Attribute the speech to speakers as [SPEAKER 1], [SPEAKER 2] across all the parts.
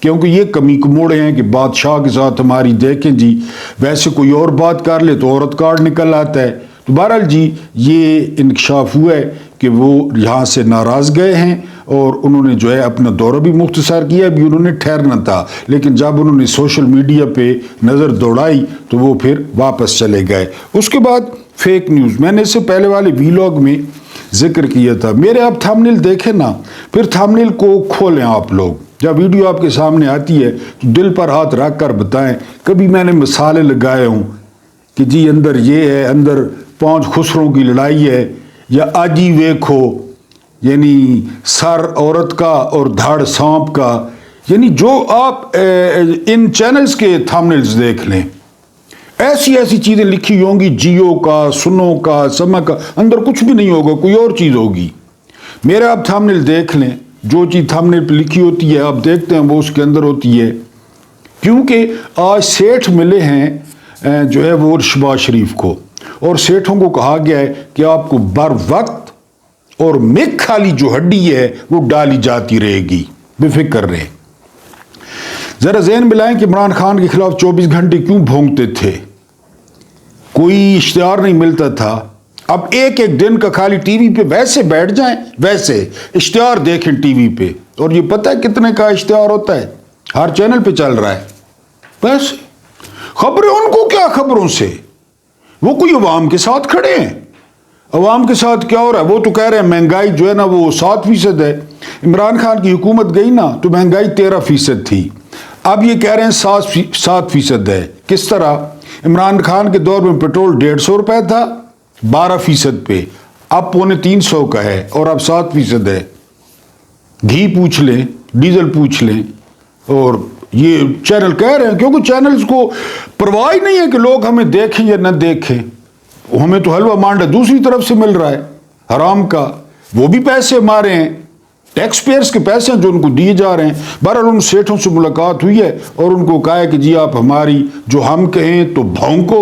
[SPEAKER 1] کیونکہ یہ کمی کموڑے ہیں کہ بادشاہ کے ساتھ ہماری دیکھیں جی ویسے کوئی اور بات کر لے تو عورت کارڈ نکل آتا ہے. تو بہرحال جی یہ انکشاف ہوا ہے کہ وہ یہاں سے ناراض گئے ہیں اور انہوں نے جو ہے اپنا دورہ بھی مختصر کیا. بھی انہوں نے ٹھہرنا تھا لیکن جب انہوں نے سوشل میڈیا پہ نظر دوڑائی تو وہ پھر واپس چلے گئے. اس کے بعد فیک نیوز میں نے اس سے پہلے والے ویلاگ میں ذکر کیا تھا. میرے آپ تھمبنیل دیکھیں نا, پھر تھمبنیل کو کھولیں آپ لوگ. جب ویڈیو آپ کے سامنے آتی ہے تو دل پر ہاتھ رکھ کر بتائیں. کبھی میں نے مثالیں لگائے ہوں کہ جی اندر یہ ہے, اندر 5 خسروں کی لڑائی ہے, یا آجی ویکھو یعنی سر عورت کا اور دھڑ سانپ کا. یعنی جو آپ ان چینلز کے تھمبنیلز دیکھ لیں ایسی ایسی چیزیں لکھی ہوں گی, جیو کا, سنو کا, سما کا, اندر کچھ بھی نہیں ہوگا, کوئی اور چیز ہوگی. میرے آپ تھمبنیل دیکھ لیں, جو چیز تھمبنیل پہ لکھی ہوتی ہے آپ دیکھتے ہیں وہ اس کے اندر ہوتی ہے. کیونکہ آج سیٹھ ملے ہیں جو ہے وہ شہباز شریف کو, اور سیٹھوں کو کہا گیا ہے کہ آپ کو بر وقت اور مکھ خالی جو ہڈی ہے وہ ڈالی جاتی رہے گی, بے فکر رہے. ذرا ذہن ملائیں کہ عمران خان کے خلاف 24 گھنٹے کیوں بھونکتے تھے, کوئی اشتہار نہیں ملتا تھا. اب ایک ایک دن کا خالی ٹی وی پہ ویسے بیٹھ جائیں, ویسے اشتہار دیکھیں ٹی وی پہ, اور یہ پتہ ہے کتنے کا اشتہار ہوتا ہے, ہر چینل پہ چل رہا ہے. بس خبریں ان کو کیا خبروں سے, وہ کوئی عوام کے ساتھ کھڑے ہیں. عوام کے ساتھ کیا ہو رہا ہے, وہ تو کہہ رہے ہیں مہنگائی جو ہے نا وہ 7% ہے. عمران خان کی حکومت گئی نا تو مہنگائی 13% تھی, اب یہ کہہ رہے ہیں 7% ہے. کس طرح؟ عمران خان کے دور میں پیٹرول 150 روپے تھا 12% پہ, اب 250 کا ہے اور اب 7% ہے. گھی پوچھ لیں, ڈیزل پوچھ لیں, اور یہ چینل کہہ رہے ہیں کیونکہ چینلز کو پرواہ نہیں ہے کہ لوگ ہمیں دیکھیں یا نہ دیکھیں. ہمیں تو حلوہ مانڈا دوسری طرف سے مل رہا ہے حرام کا, وہ بھی پیسے ہمارے ہیں, ٹیکس پیئرز کے پیسے ہیں جو ان کو دیے جا رہے ہیں. بہرحال ان سیٹھوں سے ملاقات ہوئی ہے اور ان کو کہا ہے کہ جی آپ ہماری جو ہم کہیں تو بھونکو,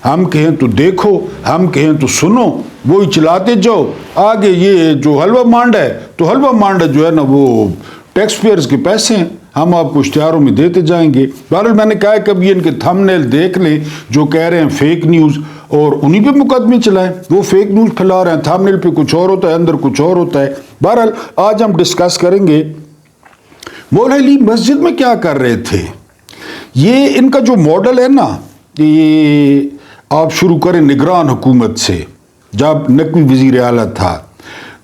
[SPEAKER 1] ہم کہیں تو دیکھو, ہم کہیں تو سنو, وہی چلاتے جاؤ. آگے یہ جو حلوہ مانڈا ہے تو حلوہ مانڈا جو ہے نا وہ ٹیکس پیئرز کے پیسے ہیں, ہم آپ کو اشتہاروں میں دیتے جائیں گے. بہرحال میں نے کہا ہے کبھی ان کے تھمبنیل دیکھ لیں جو کہہ رہے ہیں فیک نیوز, اور انہی پہ مقدمے چلائیں. وہ فیک نیوز پھیلا رہے ہیں, تھمبنیل پہ کچھ اور ہوتا ہے, اندر کچھ اور ہوتا ہے. بہرحال آج ہم ڈسکس کریں گے مولا علی مسجد میں کیا کر رہے تھے. یہ ان کا جو ماڈل ہے نا, یہ آپ شروع کریں نگران حکومت سے, جب نقوی وزیر اعلیٰ تھا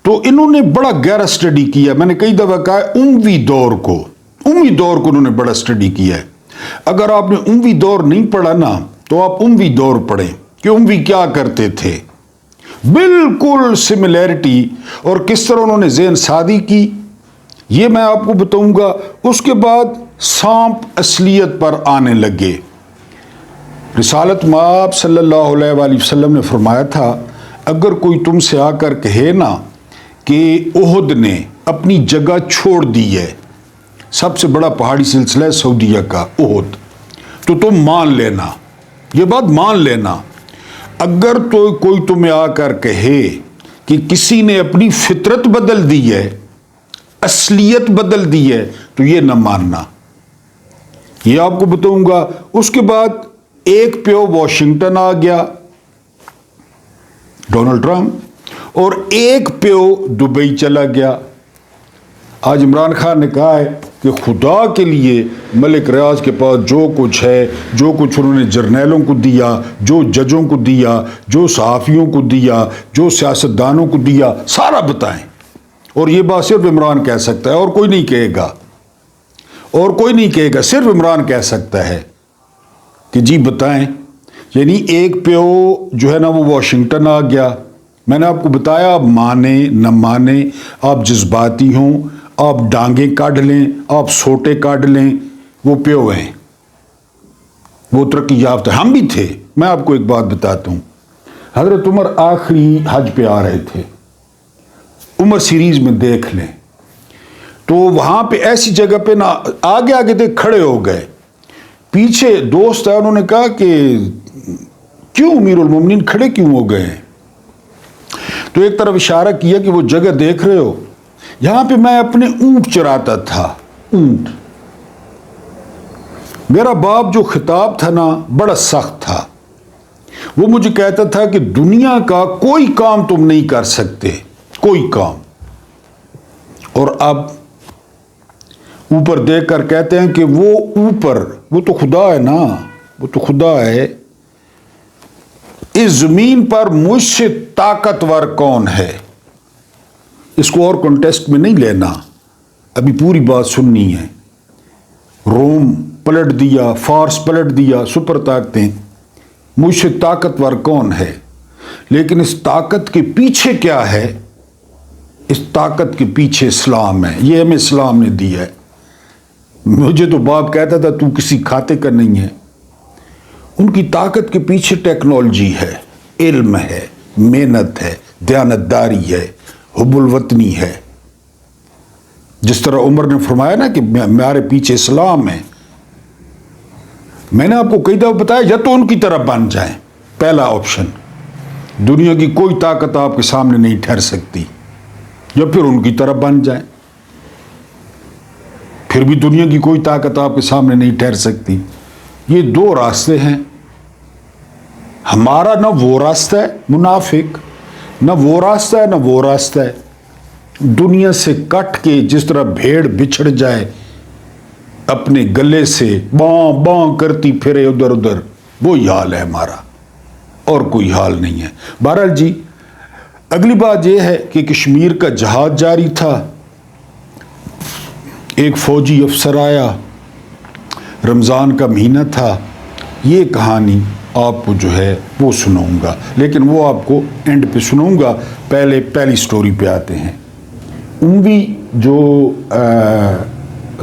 [SPEAKER 1] تو انہوں نے بڑا گہرا سٹڈی کیا. میں نے کئی دفعہ کہا ہے اموی دور کو انہوں نے بڑا سٹڈی کیا ہے. اگر آپ نے اموی دور نہیں پڑھا نا تو آپ اموی دور پڑھیں کہ اموی کیا کرتے تھے, بالکل سملیرٹی, اور کس طرح انہوں نے ذہن سازی کی یہ میں آپ کو بتاؤں گا. اس کے بعد سانپ اصلیت پر آنے لگے. رسالت مآب صلی اللہ علیہ وآلہ وسلم نے فرمایا تھا اگر کوئی تم سے آ کر کہے نا کہ احد نے اپنی جگہ چھوڑ دی ہے, سب سے بڑا پہاڑی سلسلہ ہے سعودیہ کا احد, تو تم مان لینا, یہ بات مان لینا. اگر تو کوئی تمہیں آ کر کہے کہ کسی نے اپنی فطرت بدل دی ہے, اصلیت بدل دی ہے, تو یہ نہ ماننا. یہ آپ کو بتاؤں گا. اس کے بعد ایک پیو واشنگٹن آ گیا ڈونلڈ ٹرمپ, اور ایک پیو دبئی چلا گیا. آج عمران خان نے کہا ہے کہ خدا کے لیے ملک ریاض کے پاس جو کچھ ہے, جو کچھ انہوں نے جرنیلوں کو دیا, جو ججوں کو دیا, جو صحافیوں کو دیا, جو سیاستدانوں کو دیا, سارا بتائیں. اور یہ بات صرف عمران کہہ سکتا ہے, اور کوئی نہیں کہے گا, اور کوئی نہیں کہے گا, صرف عمران کہہ سکتا ہے کہ جی بتائیں. یعنی ایک پیو جو ہے نا وہ واشنگٹن آ گیا. میں نے آپ کو بتایا آپ مانیں نہ مانیں, آپ جذباتی ہوں, آپ ڈانگیں کاٹ لیں, آپ سوٹے کاٹ لیں, وہ پیو ہیں, وہ ترقی یافتہ. ہم بھی تھے. میں آپ کو ایک بات بتاتا ہوں, حضرت عمر آخری حج پہ آ رہے تھے, عمر سیریز میں دیکھ لیں, تو وہاں پہ ایسی جگہ پہ نہ آگے آگے تھے, کھڑے ہو گئے. پیچھے دوست ہے, انہوں نے کہا کہ کیوں امیر المومنین کھڑے کیوں ہو گئے ہیں؟ تو ایک طرف اشارہ کیا کہ وہ جگہ دیکھ رہے ہو, یہاں پہ میں اپنے اونٹ چراتا تھا. اونٹ میرا باپ جو خطاب تھا نا بڑا سخت تھا. وہ مجھے کہتا تھا کہ دنیا کا کوئی کام تم نہیں کر سکتے, کوئی کام. اور اب اوپر دیکھ کر کہتے ہیں کہ وہ اوپر, وہ تو خدا ہے نا, وہ تو خدا ہے. اس زمین پر مجھ سے طاقتور کون ہے؟ اس کو اور کنٹیسٹ میں نہیں لینا, ابھی پوری بات سننی ہے. روم پلٹ دیا, فارس پلٹ دیا, سپر طاقتیں. مجھ سے طاقتور کون ہے؟ لیکن اس طاقت کے پیچھے کیا ہے؟ اس طاقت کے پیچھے اسلام ہے. یہ ہمیں اسلام نے دیا ہے. مجھے تو باپ کہتا تھا تو کسی کھاتے کا نہیں ہے. ان کی طاقت کے پیچھے ٹیکنالوجی ہے, علم ہے, محنت ہے, دیانتداری ہے, حب الوطنی ہے. جس طرح عمر نے فرمایا نا کہ ہمارے پیچھے اسلام ہے. میں نے آپ کو کئی دفعہ بتایا, یا تو ان کی طرح بن جائیں, پہلا آپشن. دنیا کی کوئی طاقت آپ کے سامنے نہیں ٹھہر سکتی. یا پھر ان کی طرح بن جائیں, پھر بھی دنیا کی کوئی طاقت آپ کے سامنے نہیں ٹھہر سکتی. یہ دو راستے ہیں. ہمارا نہ وہ راستہ ہے منافق, نہ وہ راستہ ہے, نہ وہ راستہ ہے. دنیا سے کٹ کے جس طرح بھیڑ بچھڑ جائے اپنے گلے سے, باں باں کرتی پھرے ادھر ادھر, وہی حال ہے ہمارا, اور کوئی حال نہیں ہے. بہرحال جی, اگلی بات یہ ہے کہ کشمیر کا جہاد جاری تھا. ایک فوجی افسر آیا, رمضان کا مہینہ تھا. یہ کہانی آپ کو جو ہے وہ سناؤں گا, لیکن وہ آپ کو اینڈ پہ سناؤں گا. پہلی سٹوری پہ آتے ہیں. اموی جو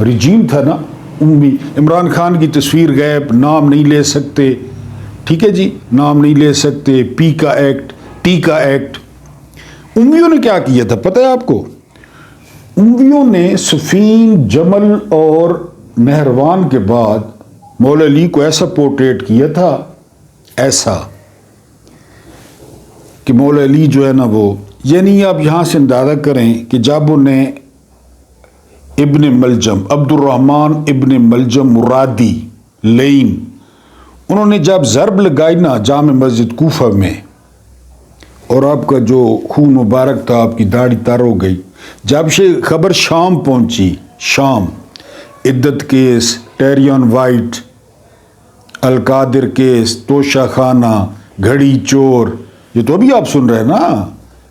[SPEAKER 1] رجیم تھا نا, اموی, عمران خان کی تصویر غائب, نام نہیں لے سکتے, ٹھیک ہے جی, نام نہیں لے سکتے. پی کا ایکٹ, ٹی کا ایکٹ. امویوں نے کیا کیا تھا پتہ ہے آپ کو؟ امویوں نے صفین, جمل اور نہروان کے بعد مولا علی کو ایسا پورٹریٹ کیا تھا, ایسا کہ مولا علی جو ہے نا وہ, یعنی آپ یہاں سے اندازہ کریں کہ جب انہیں ابن ملجم, عبد الرحمن ابن ملجم مرادی لین, انہوں نے جب ضرب لگائی نا جامع مسجد کوفہ میں, اور آپ کا جو خون مبارک تھا, آپ کی داڑھی تر ہو گئی. جب سے خبر شام پہنچی, شام, عدت کیس, ٹیریون وائٹ, القادر کیس, توشہ خانہ, گھڑی چور, یہ تو ابھی آپ سن رہے ہیں نا,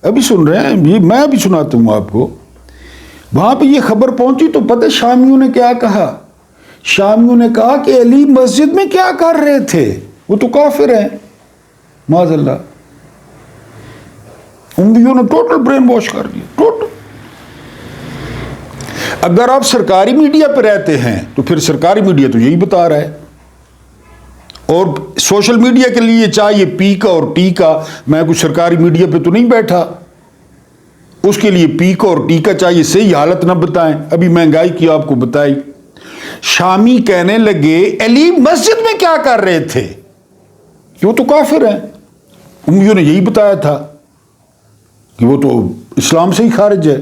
[SPEAKER 1] ابھی سن رہے ہیں, یہ میں ابھی سناتا ہوں آپ کو. وہاں پہ یہ خبر پہنچی تو پتہ شامیوں نے کیا کہا؟ شامیوں نے کہا کہ علی مسجد میں کیا کر رہے تھے, وہ تو کافر ہیں معاذ اللہ. امویوں نے ٹوٹل برین واش کر دیا, ٹوٹل. اگر آپ سرکاری میڈیا پہ رہتے ہیں تو پھر سرکاری میڈیا تو یہی بتا رہا ہے, اور سوشل میڈیا کے لیے چاہیے پی کا اور ٹی کا. میں کچھ سرکاری میڈیا پہ تو نہیں بیٹھا, اس کے لیے پی کا اور ٹی کا چاہیے, صحیح حالت نہ بتائیں. ابھی مہنگائی کی آپ کو بتائی. شامی کہنے لگے علی مسجد میں کیا کر رہے تھے, وہ تو کافر ہیں. امویوں نے یہی بتایا تھا کہ وہ تو اسلام سے ہی خارج ہے.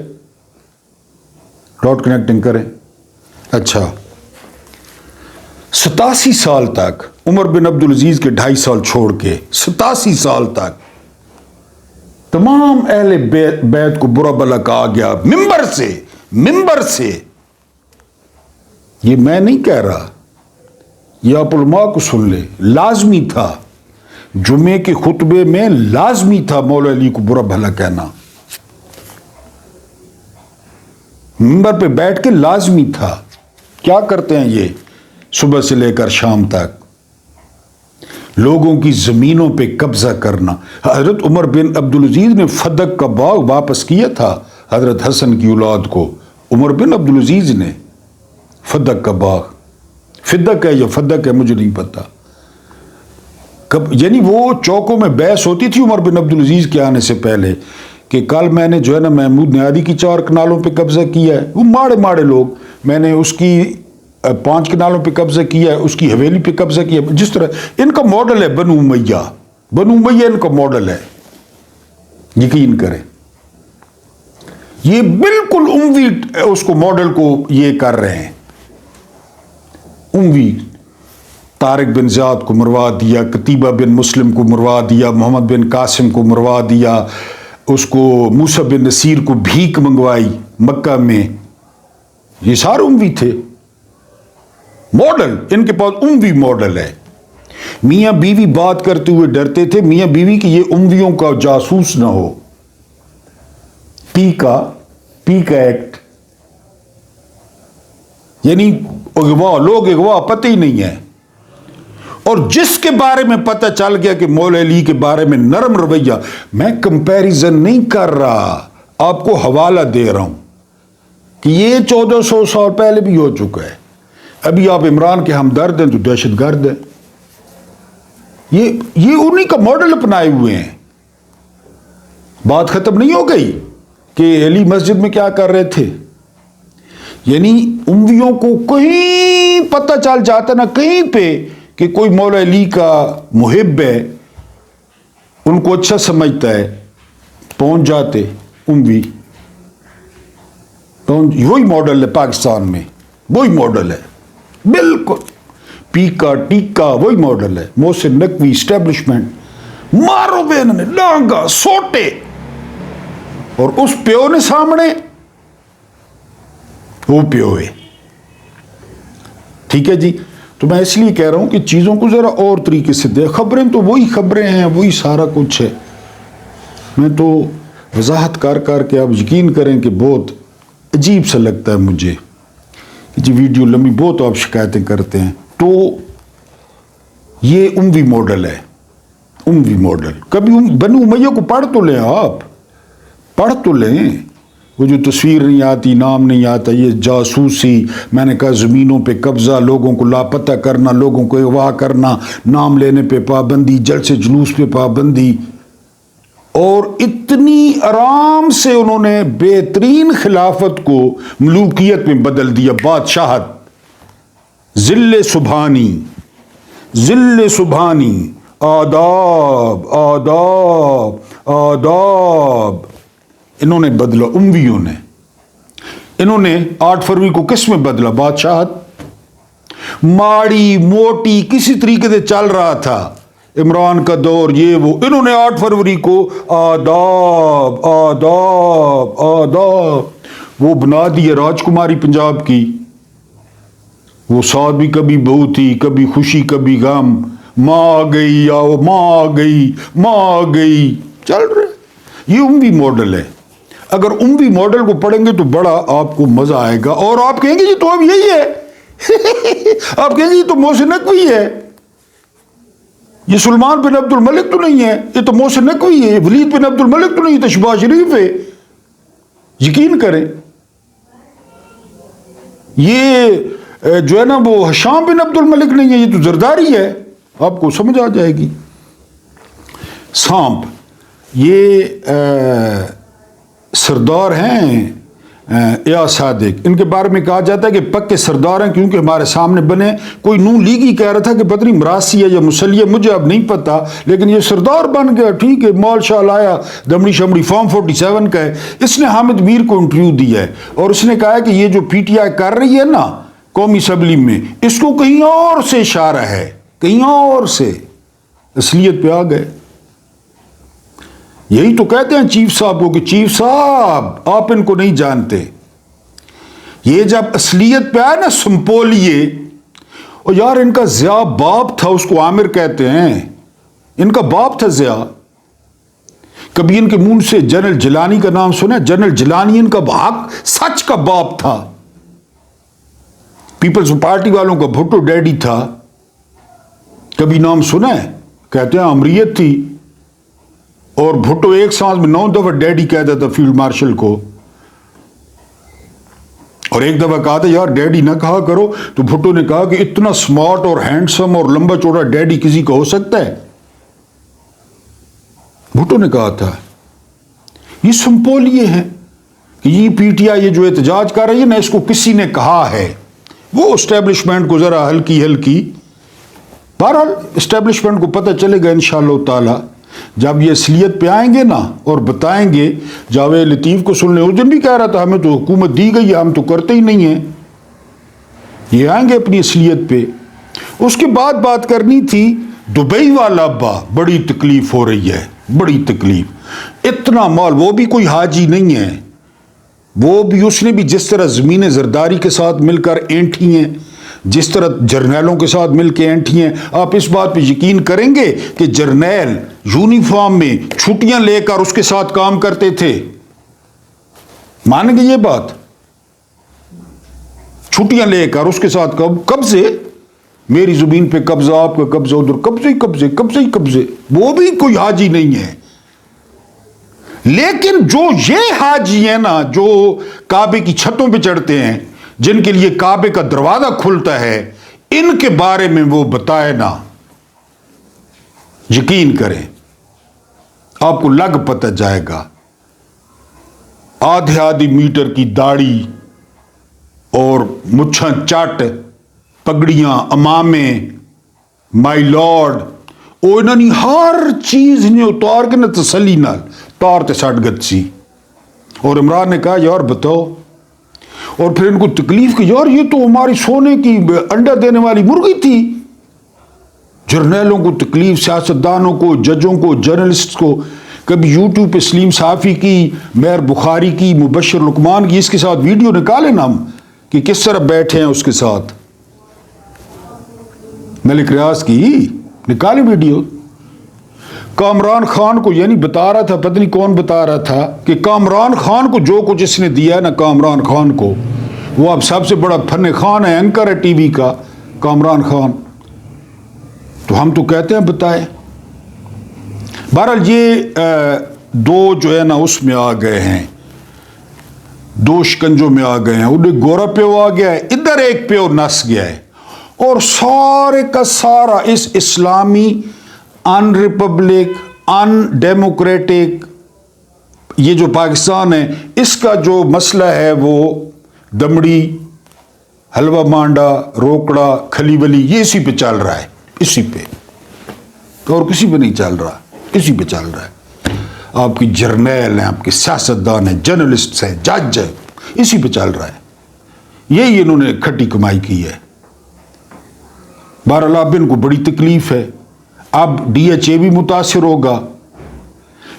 [SPEAKER 1] ڈاٹ کنیکٹنگ کریں. اچھا, 87 سال تک عمر بن عبدالعزیز کے 2.5 سال چھوڑ کے 87 سال تک تمام اہل بیت کو برا بلا کہا گیا ممبر سے. یہ میں نہیں کہہ رہا, یہ آپ علماء کو سن لے. لازمی تھا, جمعے کے خطبے میں لازمی تھا مولا علی کو برا بھلا کہنا, ممبر پہ بیٹھ کے لازمی تھا. کیا کرتے ہیں یہ صبح سے لے کر شام تک؟ لوگوں کی زمینوں پہ قبضہ کرنا. حضرت عمر بن عبدالعزیز نے فدق کا باغ واپس کیا تھا حضرت حسن کی اولاد کو. عمر بن عبدالعزیز نے فدق کا باغ, فدق ہے یا فدق ہے مجھے نہیں پتا, یعنی وہ چوکوں میں بحث ہوتی تھی عمر بن عبدالعزیز کے آنے سے پہلے کہ کل میں نے جو ہے نا محمود نیادی کی 4 کنالوں پہ قبضہ کیا ہے. وہ ماڑے لوگ, میں نے اس کی 5 کنالوں پہ قبضہ کیا ہے, اس کی حویلی پہ قبضہ کیا ہے. جس طرح ان کا ماڈل ہے بنو امیہ ان کا ماڈل ہے, یقین کریں. یہ بالکل اموی اس کو ماڈل کو یہ کر رہے ہیں. اموی طارق بن زیاد کو مروا دیا، قتیبہ بن مسلم کو مروا دیا، محمد بن قاسم کو مروا دیا، اس کو موسیٰ بن نصیر کو بھیک منگوائی مکہ میں. یہ سارے اموی تھے. ماڈل ان کے پاس اموی ماڈل ہے. میاں بیوی بات کرتے ہوئے ڈرتے تھے میاں بیوی کہ یہ امویوں کا جاسوس نہ ہو. پی کا ایکٹ، یعنی اغوا، لوگ اغوا پتہ ہی نہیں ہے. اور جس کے بارے میں پتہ چل گیا کہ مولا علی کے بارے میں نرم رویہ، میں کمپیریزن نہیں کر رہا، آپ کو حوالہ دے رہا ہوں کہ یہ 1400 سال پہلے بھی ہو چکا ہے. ابھی آپ عمران کے ہمدرد ہیں تو دہشت گرد ہیں. یہ انہی کا ماڈل اپنائے ہوئے ہیں. بات ختم نہیں ہو گئی کہ علی مسجد میں کیا کر رہے تھے. یعنی امویوں کو کہیں پتہ چل جاتا نا کہیں پہ کہ کوئی مولا علی کا محب ہے، ان کو اچھا سمجھتا ہے، پہنچ جاتے اموی. وہی ماڈل ہے پاکستان میں، وہی ماڈل ہے بالکل. پیکا ٹیکا وہی ماڈل ہے. محسن نقوی اسٹیبلشمنٹ مارو بے انہوں نے ڈانگا سوٹے، اور اس پیو نے سامنے وہ پیو ہے. ٹھیک ہے جی. تو میں اس لیے کہہ رہا ہوں کہ چیزوں کو ذرا اور طریقے سے دے. خبریں تو وہی خبریں ہیں، وہی سارا کچھ ہے. میں تو وضاحت کر کے آپ یقین کریں کہ بہت عجیب سا لگتا ہے مجھے کہ جی ویڈیو لمبی بہت آپ شکایتیں کرتے ہیں. تو یہ اموی ماڈل ہے، اموی ماڈل. کبھی بنو امیہ کو پڑھ تو لیں، آپ پڑھ تو لیں. وہ جو تصویر نہیں آتی، نام نہیں آتا، یہ جاسوسی، میں نے کہا زمینوں پہ قبضہ، لوگوں کو لاپتہ کرنا، لوگوں کو اغوا کرنا، نام لینے پہ پابندی، جلسے جلوس پہ پابندی. اور اتنی آرام سے انہوں نے بہترین خلافت کو ملوکیت میں بدل دیا. بادشاہت، ذل سبحانی، ذل سبحانی، آداب آداب آداب، انہوں نے بدلا. امویوں نے، انہوں نے 8 فروری کو کس میں بدلا؟ بادشاہت. ماڑی موٹی کسی طریقے سے چل رہا تھا عمران کا دور، یہ وہ، انہوں نے 8 فروری کو آداب آداب آداب وہ بنا دی. راجکماری پنجاب کی، وہ ساتھ بھی کبھی بہو تھی، کبھی خوشی کبھی غم، ماں آ گئی، آؤ ماں آ گئی، ماں آ گئی، چل رہے. یہ اموی ماڈل ہے. اگر اموی ماڈل کو پڑھیں گے تو بڑا آپ کو مزہ آئے گا. اور آپ کہیں گے جی تو اب یہی ہے آپ کہیں گے یہ تو محسن نقوی ہے، یہ سلمان بن عبد الملک تو نہیں ہے، یہ تو محسن نقوی ہے، ولید بن عبد الملک تو نہیں، یہ تو شہباز شریف ہے. یقین کریں، یہ جو ہے نا وہ ہشام بن عبد الملک نہیں ہے، یہ تو زرداری ہے. آپ کو سمجھ آ جائے گی. سانپ، یہ سردار ہیں یا صادق، ان کے بارے میں کہا جاتا ہے کہ پکے سردار ہیں کیونکہ ہمارے سامنے بنے. کوئی نون لیگی کہہ رہا تھا کہ پتہ نہیں مراسی ہے یا مسلیہ، مجھے اب نہیں پتا، لیکن یہ سردار بن گیا. ٹھیک ہے، مال شال آیا، دمڑی شمڑی. فارم 47 کا ہے. اس نے حامد میر کو انٹرویو دیا ہے اور اس نے کہا ہے کہ یہ جو پی ٹی آئی کر رہی ہے نا قومی اسمبلی میں، اس کو کہیں اور سے اشارہ ہے، کہیں اور سے. اصلیت پہ آ گئے. یہی تو کہتے ہیں چیف صاحب کو کہ چیف صاحب آپ ان کو نہیں جانتے. یہ جب اصلیت پہ آئے نا سمپولیے، اور یار ان کا ضیاء باپ تھا، اس کو عامر کہتے ہیں، ان کا باپ تھا ضیاء. کبھی ان کے منہ سے جنرل جیلانی کا نام سنا؟ جنرل جیلانی ان کا حق سچ کا باپ تھا. پیپلز پارٹی والوں کا بھٹو ڈیڈی تھا. کبھی نام سنا ہے؟ کہتے ہیں امریت تھی، اور بھٹو ایک سانس میں 9 دفعہ ڈیڈی کہتا تھا فیلڈ مارشل کو. اور ایک دفعہ کہا تھا یار ڈیڈی نہ کہا کرو، تو بھٹو نے کہا کہ اتنا سمارٹ اور ہینڈسم اور لمبا چوڑا ڈیڈی کسی کا ہو سکتا ہے؟ بھٹو نے کہا تھا. یہ سمپول یہ ہیں کہ یہ پی ٹی آئی یہ جو احتجاج کر رہی ہے نا، اس کو کسی نے کہا ہے. وہ اسٹیبلشمنٹ کو ذرا ہلکی، بہرحال اسٹیبلشمنٹ کو پتہ چلے گا انشاءاللہ تعالی جب یہ اصلیت پہ آئیں گے نا اور بتائیں گے. جاوید لطیف کو سن لیں، اس دن بھی کہہ رہا تھا ہمیں تو حکومت دی گئی ہے، ہم تو کرتے ہی نہیں ہیں. یہ آئیں گے اپنی اصلیت پہ. اس کے بعد بات کرنی تھی دبئی والا ابا، بڑی تکلیف ہو رہی ہے، بڑی تکلیف، اتنا مال، وہ بھی کوئی حاجی نہیں ہے، وہ بھی اس نے بھی جس طرح زمین زرداری کے ساتھ مل کر اینٹھی ہیں، جس طرح جرنیلوں کے ساتھ مل کے اینٹھی ہیں۔ آپ اس بات پہ یقین کریں گے کہ جرنیل یونیفارم میں چھٹیاں لے کر اس کے ساتھ کام کرتے تھے؟ مانیں گے یہ بات؟ چھٹیاں لے کر اس کے ساتھ قبضے، میری زمین پہ قبضہ، آپ کا قبضہ، ادھر قبضے ہی قبضے، قبضے ہی قبضے، وہ بھی کوئی حاجی نہیں ہے۔ لیکن جو یہ حاجی ہیں نا، جو کعبے کی چھتوں پہ چڑھتے ہیں، جن کے لیے کعبے کا دروازہ کھلتا ہے، ان کے بارے میں وہ بتائے نا، یقین کریں آپ کو لگ پتہ جائے گا۔ آدھے آدھی میٹر کی داڑھی اور مچھاں چٹ، پگڑیاں، امامے، مائی لارڈ، وہ انہوں نے ہر چیز نے اتار کے نہ تسلی نال تار تے سٹ گت سی۔ اور عمران نے کہا یار بتاؤ، اور پھر ان کو تکلیف کہ یار یہ تو ہماری سونے کی انڈا دینے والی مرغی تھی۔ جرنیلوں کو تکلیف، سیاستدانوں کو، ججوں کو، جرنلسٹ کو، کبھی یوٹیوب پہ سلیم صافی کی، میر بخاری کی، مبشر لقمان کی، اس کے ساتھ ویڈیو نکالے نا ہم کہ کس طرح بیٹھے ہیں اس کے ساتھ، ملک ریاض کی نکالے ویڈیو۔ کامران خان کو یعنی بتا رہا تھا، پتہ نہیں کون بتا رہا تھا کہ کامران خان کو جو کچھ اس نے دیا ہے نا، کامران خان کو، وہ اب سب سے بڑا فن خان ہے، اینکر ہے ٹی وی کا کامران خان، تو ہم تو کہتے ہیں بتائے۔ بہرحال یہ دو جو ہے نا اس میں آ گئے ہیں، دو شکنجوں میں آ گئے ہیں، انہیں گورا پیو آ گیا ہے، ادھر ایک پیو نس گیا ہے، اور سارے کا سارا اس اسلامی ان ریپبلک، ان ڈیموکریٹک، یہ جو پاکستان ہے، اس کا جو مسئلہ ہے وہ دمڑی، حلوہ مانڈا، روکڑا، کھلی ولی، یہ اسی پہ چل رہا ہے، اسی پہ، اور کسی پہ نہیں چل رہا، اسی پہ چل رہا ہے۔ آپ کی جرنیل ہیں، آپ کے سیاستدان ہیں، جرنلسٹ ہیں، جج ہیں، اسی پہ چل رہا ہے، یہی انہوں نے کھٹی کمائی کی ہے۔ بہرحال اب ان کو بڑی تکلیف ہے، اب ڈی ایچ اے بھی متاثر ہوگا،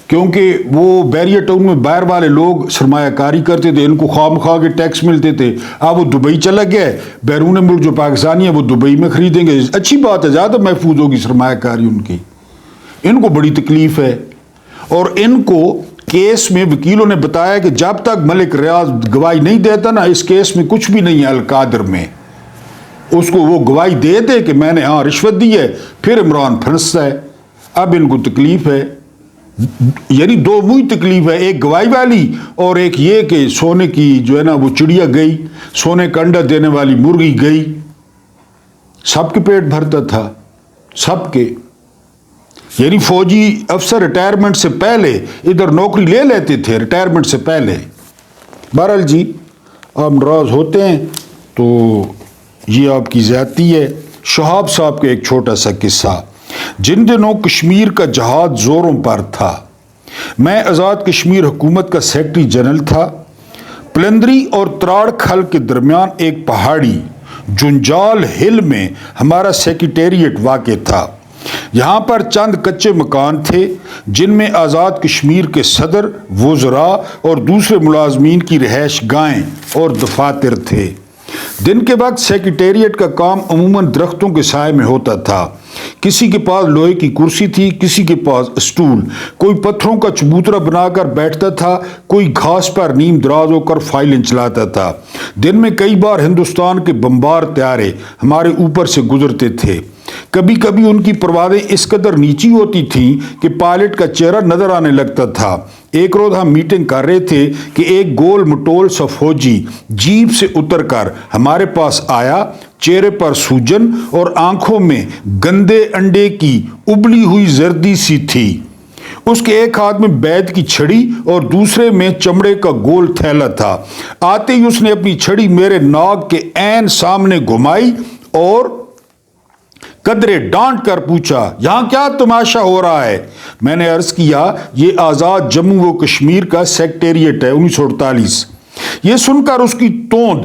[SPEAKER 1] کیونکہ وہ بیریا ٹاؤن میں باہر والے لوگ سرمایہ کاری کرتے تھے، ان کو خواہ مخواہ کے ٹیکس ملتے تھے، اب وہ دبئی چلا گیا ہے، بیرون ملک جو پاکستانی ہیں وہ دبئی میں خریدیں گے، اچھی بات ہے، زیادہ محفوظ ہوگی سرمایہ کاری ان کی۔ ان کو بڑی تکلیف ہے، اور ان کو کیس میں وکیلوں نے بتایا کہ جب تک ملک ریاض گواہی نہیں دیتا نا، اس کیس میں کچھ بھی نہیں ہے، القادر میں اس کو وہ گواہی دے دے کہ میں نے ہاں رشوت دی ہے، پھر عمران پھنستا ہے۔ اب ان کو تکلیف ہے، یعنی دو منہ تکلیف ہے، ایک گواہی والی اور ایک یہ کہ سونے کی جو ہے نا وہ چڑیا گئی، سونے کا انڈا دینے والی مرغی گئی۔ سب کے پیٹ بھرتا تھا، سب کے، یعنی فوجی افسر ریٹائرمنٹ سے پہلے ادھر نوکری لے لیتے تھے، ریٹائرمنٹ سے پہلے۔ بہرحال جی آپ ناراض ہوتے ہیں تو یہ آپ کی زیادتی ہے۔ شہاب صاحب کا ایک چھوٹا سا قصہ، جن دنوں کشمیر کا جہاد زوروں پر تھا، میں آزاد کشمیر حکومت کا سیکرٹری جنرل تھا۔ پلندری اور تراڑ کھل کے درمیان ایک پہاڑی جنجال ہل میں ہمارا سیکریٹریٹ واقع تھا۔ یہاں پر چند کچے مکان تھے جن میں آزاد کشمیر کے صدر، وزراء اور دوسرے ملازمین کی رہائش گاہیں اور دفاتر تھے۔ دن کے وقت سیکریٹریٹ کا کام عموماً درختوں کے سائے میں ہوتا تھا۔ کسی کے پاس لوہے کی کرسی تھی، کسی کے پاس اسٹول، کوئی پتھروں کا چبوترا بنا کر بیٹھتا تھا، کوئی گھاس پر نیم دراز ہو کر فائلیں چلاتا تھا۔ دن میں کئی بار ہندوستان کے بمبار طیارے ہمارے اوپر سے گزرتے تھے۔ کبھی کبھی ان کی پروازیں اس قدر نیچی ہوتی تھیں کہ پائلٹ کا چہرہ نظر آنے لگتا تھا۔ ایک روز ہم میٹنگ کر رہے تھے کہ ایک گول مٹول سا فوجی جیپ سے اتر کر ہمارے پاس آیا، چہرے پر سوجن اور آنکھوں میں گندے انڈے کی ابلی ہوئی زردی سی تھی۔ اس کے ایک ہاتھ میں بیت کی چھڑی اور دوسرے میں چمڑے کا گول تھیلا تھا۔ آتے ہی اس نے اپنی چھڑی میرے ناک کے عین سامنے گھمائی اور قدرے ڈانٹ کر پوچھا، یہاں کیا تماشا ہو رہا ہے؟ میں نے عرض کیا، یہ آزاد جموں و کشمیر کا سیکریٹریٹ ہے، 1948۔ یہ سن کر اس کی توند